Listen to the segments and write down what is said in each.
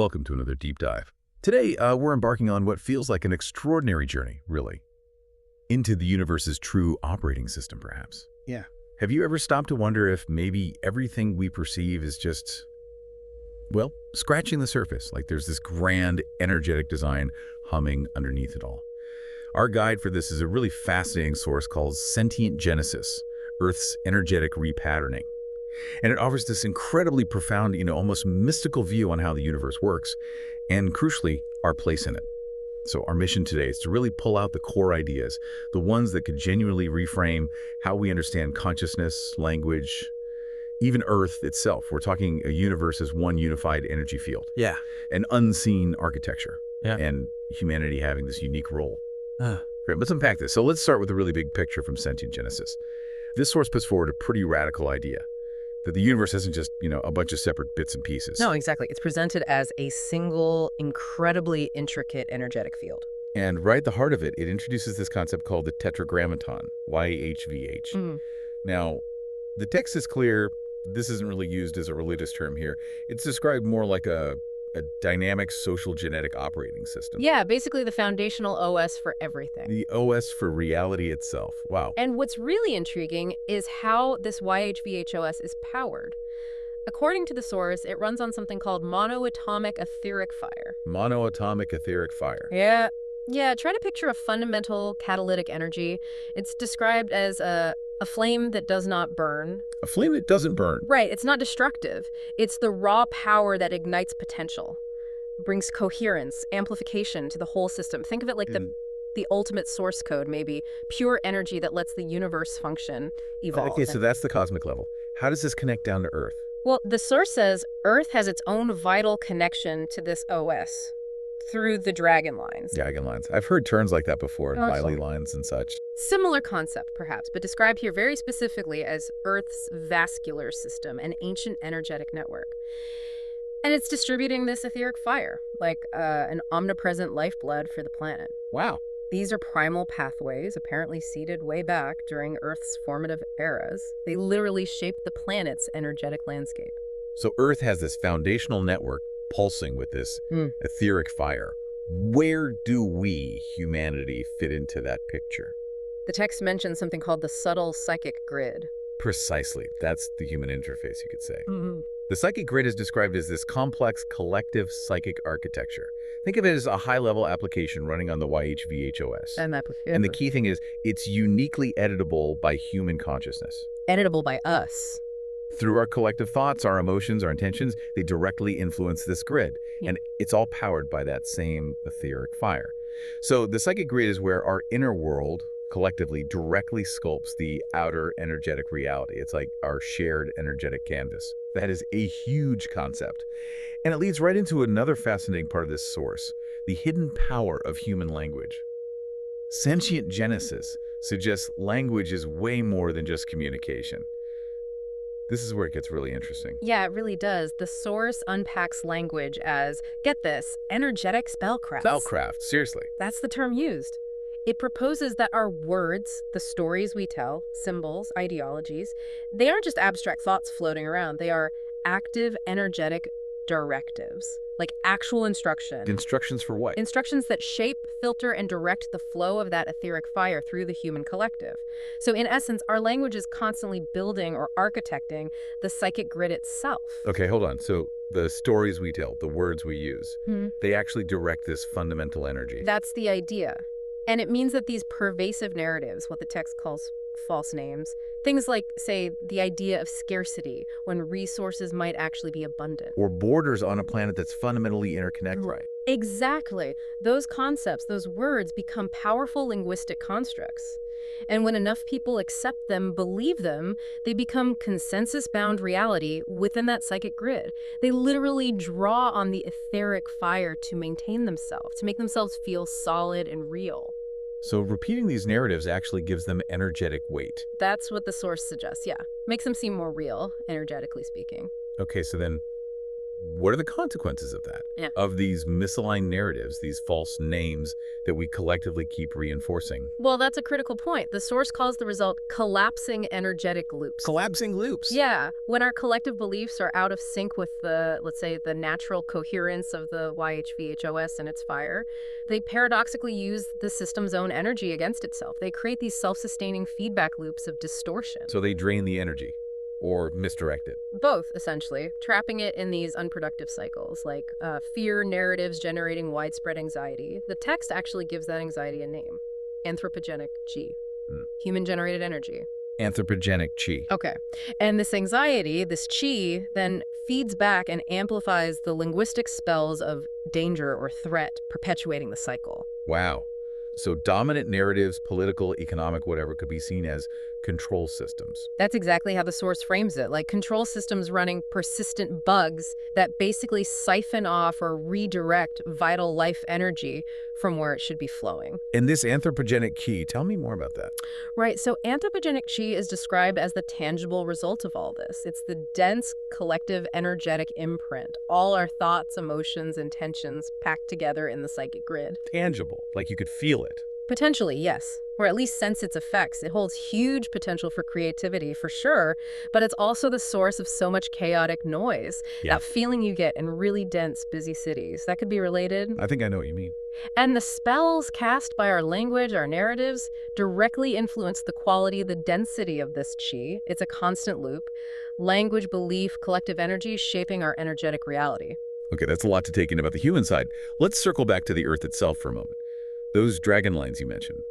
Welcome to another deep dive. Today, we're embarking on what feels like an extraordinary journey, really, into the universe's true operating system, perhaps. Yeah. Have you ever stopped to wonder if maybe everything we perceive is just, well, scratching the surface, like there's this grand, energetic design humming underneath it all? Our guide for this is a really fascinating source called Sentient Genesis, Earth's energetic repatterning. And it offers this incredibly profound, almost mystical view on how the universe works, and crucially, our place in it. So our mission today is to really pull out the core ideas, the ones that could genuinely reframe how we understand consciousness, language, even Earth itself. We're talking a universe as one unified energy field. Yeah. An unseen architecture. Yeah. And humanity having this unique role. Great, let's unpack this. So let's start with the really big picture from Sentient Genesis. This source puts forward a pretty radical idea, that the universe isn't just, a bunch of separate bits and pieces. No, exactly. It's presented as a single, incredibly intricate energetic field. And right at the heart of it, it introduces this concept called the tetragrammaton, YHVH. Now, the text is clear. This isn't really used as a religious term here. It's described more like a dynamic social genetic operating system. Yeah, basically the foundational OS for everything. The OS for reality itself. Wow. And what's really intriguing is how this YHVH-OS is powered. According to the source, it runs on something called monoatomic etheric fire. Monoatomic etheric fire. Yeah, try to picture a fundamental catalytic energy. It's described as a flame that does not burn. A flame that doesn't burn. Right, it's not destructive. It's the raw power that ignites potential, brings coherence, amplification to the whole system. Think of it like the ultimate source code, maybe, pure energy that lets the universe function, evolve. Okay, so that's the cosmic level. How does this connect down to Earth? Well, the source says Earth has its own vital connection to this OS through the dragon lines. Dragon lines. I've heard terms like that before, Miley lines and such. Similar concept, perhaps, but described here very specifically as Earth's vascular system, an ancient energetic network. And it's distributing this etheric fire, like an omnipresent lifeblood for the planet. Wow. These are primal pathways, apparently seeded way back during Earth's formative eras. They literally shape the planet's energetic landscape. So Earth has this foundational network pulsing with this etheric fire. Where do we, humanity, fit into that picture? The text mentions something called the subtle psychic grid. Precisely. That's the human interface, you could say. The psychic grid is described as this complex collective psychic architecture. Think of it as a high-level application running on the YHVH-OS. And the key thing is, it's uniquely editable by human consciousness. Editable by us. Through our collective thoughts, our emotions, our intentions, they directly influence this grid. And it's all powered by that same etheric fire. So the psychic grid is where our inner world collectively directly sculpts the outer energetic reality. It's like our shared energetic canvas. That is a huge concept. And it leads right into another fascinating part of this source, the hidden power of human language. Sentient Genesis suggests language is way more than just communication. This is where it gets really interesting. Yeah, it really does. The source unpacks language as, get this, energetic spellcraft. Spellcraft, seriously. That's the term used. It proposes that our words, the stories we tell, symbols, ideologies, they aren't just abstract thoughts floating around. They are active, energetic directives, like actual instruction. Instructions for what? Instructions that shape, filter, and direct the flow of that etheric fire through the human collective. So in essence, our language is constantly building or architecting the psychic grid itself. Okay, hold on. So the stories we tell, the words we use, they actually direct this fundamental energy. That's the idea. And it means that these pervasive narratives, what the text calls false names, things like, say, the idea of scarcity, when resources might actually be abundant. Or borders on a planet that's fundamentally interconnected. Right. Exactly. Those concepts, those words become powerful linguistic constructs. And when enough people accept them, believe them, they become consensus-bound reality within that psychic grid. They literally draw on the etheric fire to maintain themselves, to make themselves feel solid and real. So repeating these narratives actually gives them energetic weight. That's what the source suggests, yeah. Makes them seem more real, energetically speaking. Okay, so then what are the consequences of that? Yeah. Of these misaligned narratives, these false names that we collectively keep reinforcing? Well, that's a critical point. The source calls the result collapsing energetic loops. Collapsing loops. Yeah, when our collective beliefs are out of sync with the, let's say, the natural coherence of the YHVHOS and its fire, they paradoxically use the system's own energy against itself. They create these self-sustaining feedback loops of distortion. So they drain the energy or misdirect it. Both, essentially, trapping it in these unproductive cycles, like fear narratives generating widespread anxiety. The text actually gives that anxiety a name: anthropogenic G, human-generated energy. Anthropogenic chi. Okay. And this anxiety, this chi, then feeds back and amplifies the linguistic spells of danger or threat, perpetuating the cycle. Wow. So dominant narratives, political, economic, whatever, could be seen as control systems. That's exactly how the source frames it, like control systems running persistent bugs that basically siphon off or redirect vital life energy from where it should be flowing. And this anthropogenic chi, tell me more about that. Right, so anthropogenic chi is described as the tangible result of all this. It's the dense, collective, energetic imprint, all our thoughts, emotions, intentions packed together in the psychic grid. Tangible, like you could feel it. Potentially, yes, or at least sense its effects. It holds huge potential for creativity, for sure, but it's also the source of so much chaotic noise. Yeah. That feeling you get in really dense, busy cities. That could be related. I think I know what you mean. And the spells cast by our language, our narratives, directly influence the quality, the density of this chi. It's a constant loop. Language, belief, collective energy shaping our energetic reality. Okay, that's a lot to take in about the human side. Let's circle back to the Earth itself for a moment. Those dragon lines you mentioned.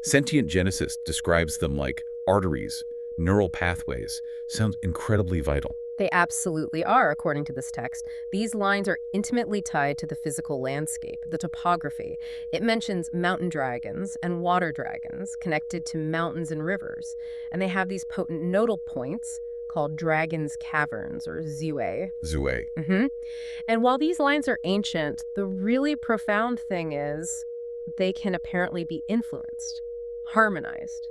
Sentient Genesis describes them like arteries, neural pathways. Sounds incredibly vital. They absolutely are, according to this text. These lines are intimately tied to the physical landscape, the topography. It mentions mountain dragons and water dragons connected to mountains and rivers. And they have these potent nodal points called Dragon's Caverns, or Zue. Zue. And while these lines are ancient, the really profound thing is they can apparently be influenced, harmonized,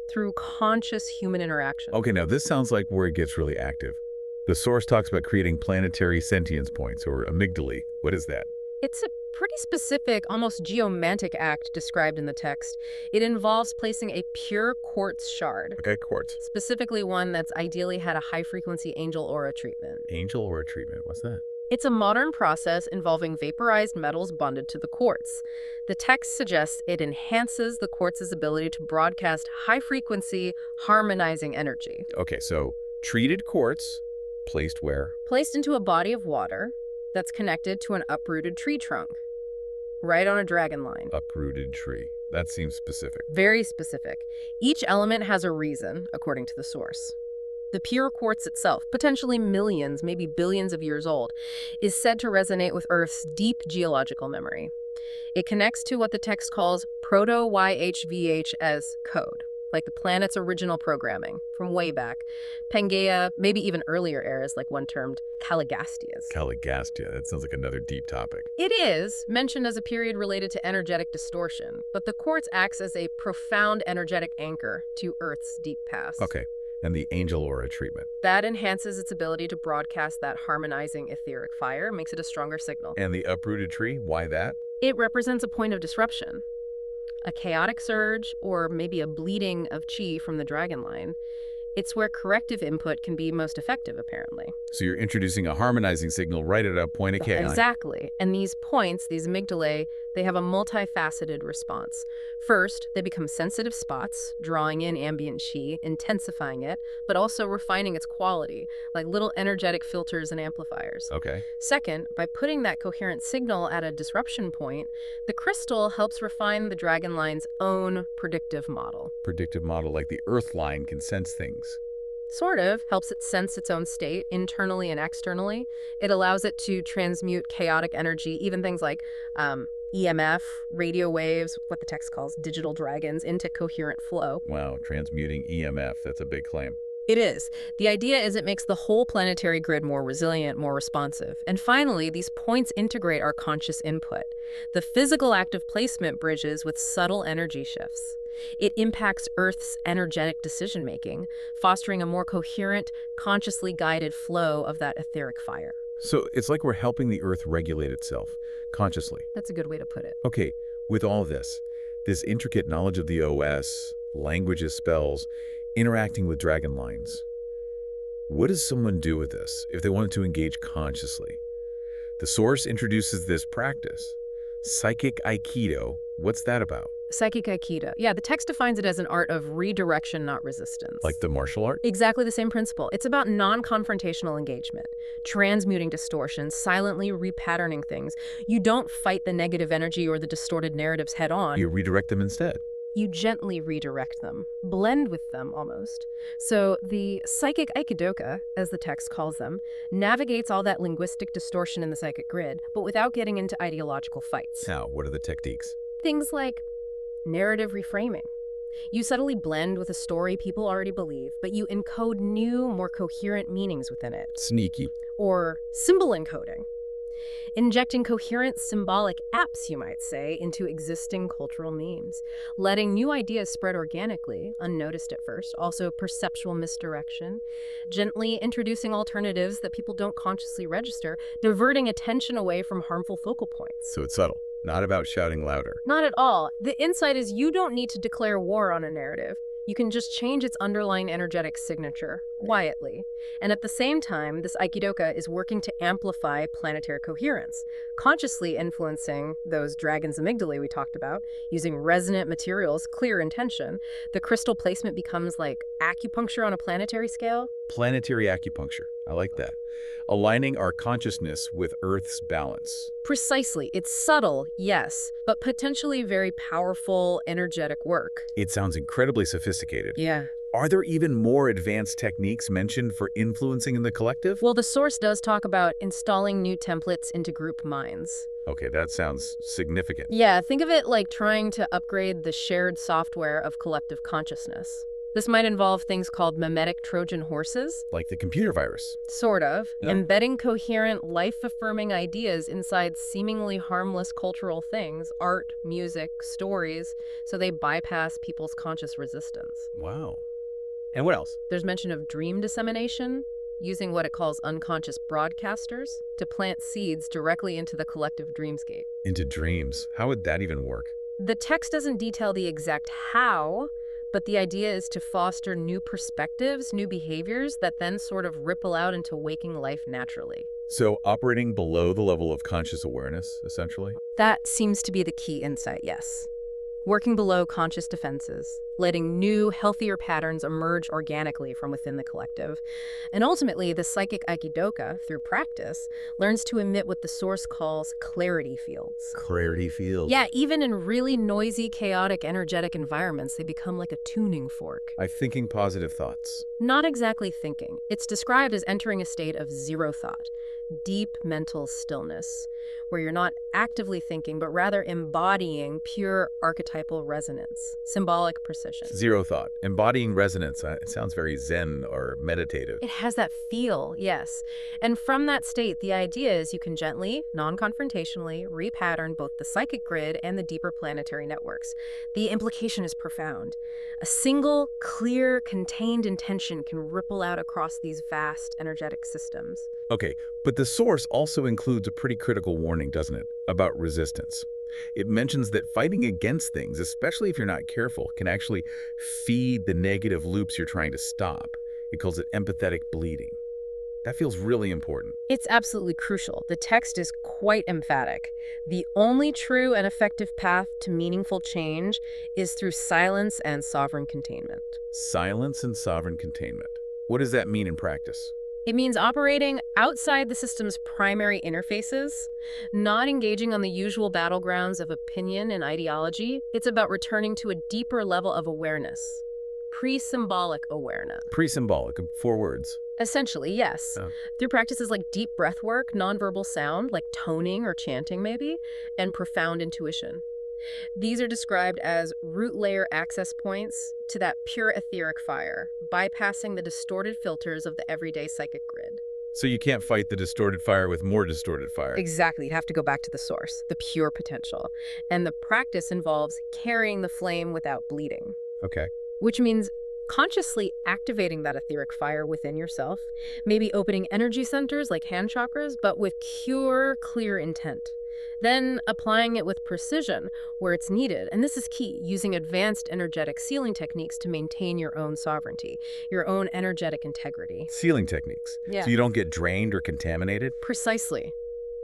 through conscious human interaction. Okay, now this sounds like where it gets really active. The source talks about creating planetary sentience points, or amygdalae. What is that? It's a pretty specific, almost geomantic act described in the text. It involves placing a pure quartz shard, Okay, quartz. specifically one that's ideally had a high-frequency angel aura treatment. Angel aura treatment, what's that? It's a modern process involving vaporized metals bonded to the quartz. The text suggests it enhances the quartz's ability to broadcast high-frequency, harmonizing energy. Okay, so treated quartz, placed where? Placed into a body of water that's connected to an uprooted tree trunk, right on a dragon line. Uprooted tree. That seems specific. Very specific. Each element has a reason, according to the source. The pure quartz itself, potentially millions, maybe billions of years old, is said to resonate with Earth's deep geological memory. It connects to what the text calls proto-YHVH as code, like the planet's original programming from way back. Pangaea, maybe even earlier eras, like one termed Caligastias. Caligastia. That sounds like another deep topic. It is mentioned as a period related to energetic distortion, but the quartz acts as a profound energetic anchor to Earth's deep past. Okay, and the angel aura treatment. That enhances its ability to broadcast that harmonizing etheric fire, makes it a stronger signal. And the uprooted tree, why that? It represents a point of disruption, a chaotic surge, or maybe a bleeding of chi from the dragon line. It's where corrective input can be most effective, apparently. So you're introducing a harmonizing signal right at a point of chaos. Exactly. And these points, these amygdalae, they have a multifaceted response. First, they become sensitive spots, drawing in ambient chi, intensifying it, but also refining its quality, like little energetic filters and amplifiers. Okay. Second, by putting that coherent signal at a disruption point, the crystal helps refine the dragon line's own predictive model. Predictive model, like the Earth line can sense things. Sort of, helps it sense its own state, internally and externally. It allows it to transmute chaotic energy, even things like EMF, radio waves, what the text calls digital dragons, into coherent flow. Wow, transmuting EMF, that's a big claim. It is. The idea is it makes the whole planetary grid more resilient, more responsive. And finally, these points integrate our conscious input. The physical act of placement bridges with subtle energy shifts. It impacts Earth's energetic decision-making, fostering a more coherent, consciously guided flow of that etheric fire. So it's like we're helping the Earth regulate itself, consciously. That's a good way to put it. Okay, with all this intricate knowledge of the OS, languages, spells, interacting with dragon lines, what does someone do with this if they wanted to engage consciously? The source introduces this practice. Psychic Aikido, what's that about? Psychic Aikido. Yeah, the text defines it as an art of redirection, not resistance. Like the martial art? Exactly the same principle. It's about non-confrontational engagement, transmuting distortions, silently repatterning things. You don't fight the negative energy or the distorted narratives head on. You redirect them instead. You gently redirect them, blend with them almost. So the psychic aikidoka, as the text calls them, navigates all that linguistic distortion in the psychic grid, but without getting into ideological fights. Now, what are the techniques? Things like narrative reframing. You subtly blend with a story people already believe, but you encode new, more coherent meanings within it. Sneaky. Or symbol encoding. Injecting coherent symbolic apps, you might say, into existing cultural memes. Letting new ideas spread organically, unnoticed at first. Also perceptual misdirection. Gently introducing alternatives that people don't consciously register, diverting attention away from harmful focal points. So it's subtle, not about shouting louder. Not at all. The insight is you don't need to declare war on a narrative. You can just change its underlying energetic signature, quietly. And at the same time, this Aikidoka is working to amplify planetary coherence, consciously influencing those dragon's amygdalae we talked about, using resonant materials, clear intention. The crystal placement becomes like acupuncture on a planetary scale. Planetary acupuncture. I like that. Aligning our consciousness with Earth's balance. Precisely. It's subtle, yes, but potentially very powerful, energetic work. It sounds incredibly sophisticated. Yeah. Are there even more advanced techniques mentioned for influencing in the collective? Well, the source does talk about installing new templates into group minds. Okay, that sounds significant. Yeah, think of it like trying to upgrade the shared software of collective consciousness. This might involve things called mimetic Trojan horses. Like the computer virus. Sort of. Yeah. Embedding coherent, life-affirming ideas inside seemingly harmless cultural things, art, music, stories, so they bypass people's conscious resistance. Wow. And what else? There's mention of dream dissemination, using what it calls unconscious broadcasters to plant seeds directly into the collective dreamscape. Into dreams. How would that even work? The text doesn't detail the exact how, but the idea is to foster new perspectives, new behaviors that then sort of ripple out into waking life naturally. So operating below the level of conscious awareness, essentially? That seems to be the key insight, yes. Working below conscious defenses, letting new, healthier patterns emerge organically from within the collective. And ultimately, the psychic Aikidoka, through practice, learns to emit what the source calls clarity fields. Clarity fields. Yeah, even in really noisy, chaotic, energetic environments, they become like a tuning fork. I'm thinking positive thoughts. Not exactly thinking. It's described as entering a state of zero thought, deep mental stillness, where you're not actively thinking, but rather embodying pure archetypal resonance, symbolic precision. Zero thought. Embodying resonance. It sounds very zen or meditative. It has that feel, yes. And from that state, the idea is you can gently, non-confrontationally, repattern both the psychic grid and the deeper planetary networks. The implication is profound. A single, clear, contained intention can ripple out across these vast energetic systems. Okay, but the source also includes a pretty critical warning, doesn't it, about resistance. It mentions that fighting against things, especially if you're not careful, can actually feed the negative loops you're trying to stop. It calls it empathetic bleeding. That feels really important. It's absolutely crucial. The text is quite emphatic. The only true and effective path to meaningful change is through silence and sovereign containment. Silence and sovereign containment. What does that mean in practice? It means operating outside the system's primary interfaces, not engaging on the usual battlegrounds of opinion and ideology. It's about returning to a deeper level of awareness, pre-symbolic awareness. Pre-symbolic, 4 words. Essentially, yes. Oh. Through practices like deep breath work, nonverbal sound, like toning or chanting maybe, and profound intuition. These are described as root layer access points to that pure etheric fire, bypassing the distorted filters of the everyday psychic grid. So you can't fight the distorted fire with more distorted fire. Exactly. You'd have to go back to the source, the pure potential. And the practice involves carrying the flame without bleeding. Okay. Which means Consciously activating that etheric fire within yourself, maybe opening energy centers like hand chakras, but with pure, clear intent. Then applying it with precision where it's needed. And this is key, using advanced energetic sealing techniques to maintain your own sovereignty, your own energetic integrity. Sealing techniques, Yeah. so you don't get drained or contaminated? Precisely.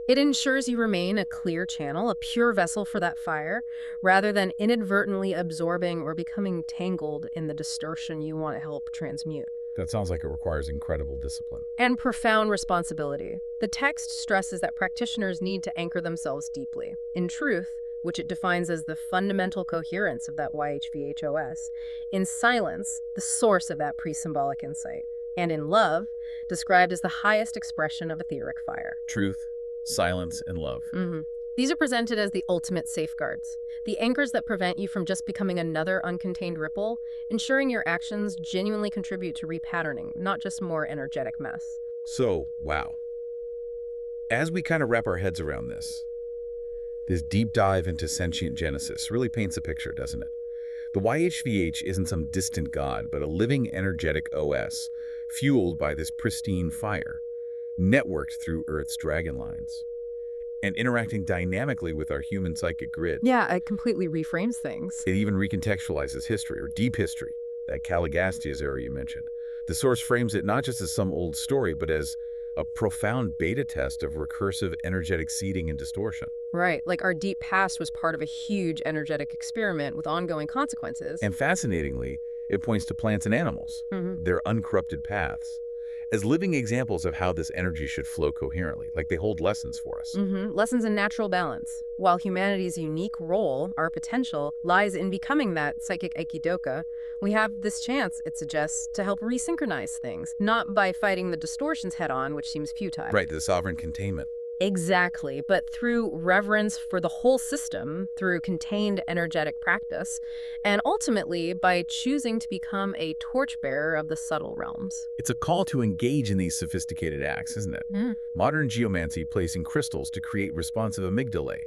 It ensures you remain a clear channel, a pure vessel for that fire, rather than inadvertently absorbing or becoming tangled in the distortion you want to help transmute. That sounds like it requires incredible discipline. And profound responsibility. The text stresses that practitioners need to anchor themselves deeply in truth, which it defines as the fundamental coherence of that YHVHOS, in silence, the source of that pre-symbolic insight, and in love, described as the highest expression of etheric fire. Truth, silence, and love. These are presented as the ultimate safeguards, the anchors that prevent you from just becoming another uncontained ripple, ensuring your actions genuinely contribute to repatterning, not just more energetic mess. So, wow. As we kind of wrap our heads around this deep dive into sentient genesis really paints a picture, doesn't it? The YHVH isn't some distant god, but a living energetic OS, fueled by this pristine fire, networked through Earth's dragon lines, and interacting dynamically with our human psychic grid. Yeah, it completely reframes things. It even recontextualizes history, or deep history, that Caligastia's era you mentioned. The source frames it not just as some old story, but as a profound beta test of recursive energetic seeding and distortion. Right, like our deep past was part of a huge energetic experiment with ongoing consequences. And fascinatingly, it points to plants and animals, their uncorrupted paths, as living examples of how this energy should flow coherently, like they hold lessons for us. Lessons in natural balance. While humanity's unique role, our potential, lies in becoming that psychic aikidoka, we have this chance, it suggests, to help resynchronize things, not by fighting the distortions head-on, which seems futile. Right, the sovereign containment. Exactly, but through reverence for the whole system, through contained energetic practice, and ultimately by choosing to become a torchbearer of the subtle realms. It's a call to engage in these sophisticated acts, isn't it? Modern geomancy placing crystals to create responsive amygdalae,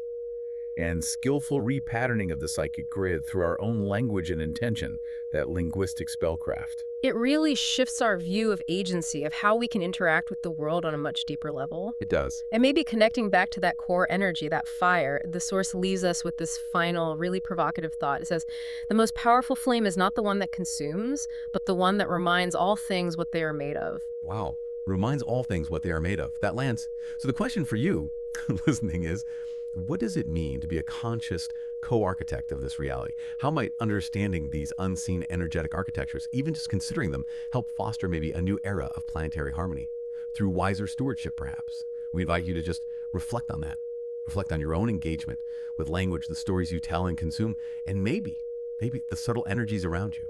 and skillful repatterning of the psychic grid through our own language and intention, that linguistic spellcraft. It really shifts our view of agency, of how we can interact with the world on a much deeper level. It does. And maybe connecting back to that core energy, that fire, the source leaves us with this final, really provocative thought. It says, the most powerful flame is not the one that consumes, but the one that reminds all things what they are made of. Wow. Reminds all things what they are made of. That lands. So the question for you listening is, what does it mean to be a conscious co-architect of this reality? How might understanding these unseen energetic architectures, even just considering them, help foster maybe a new era of planetary harmony? Through wiser stewardship, perhaps. We invite you to just reflect on that. Reflect on your own engagement with language, the stories you tell and consume, and maybe the subtle energies around you.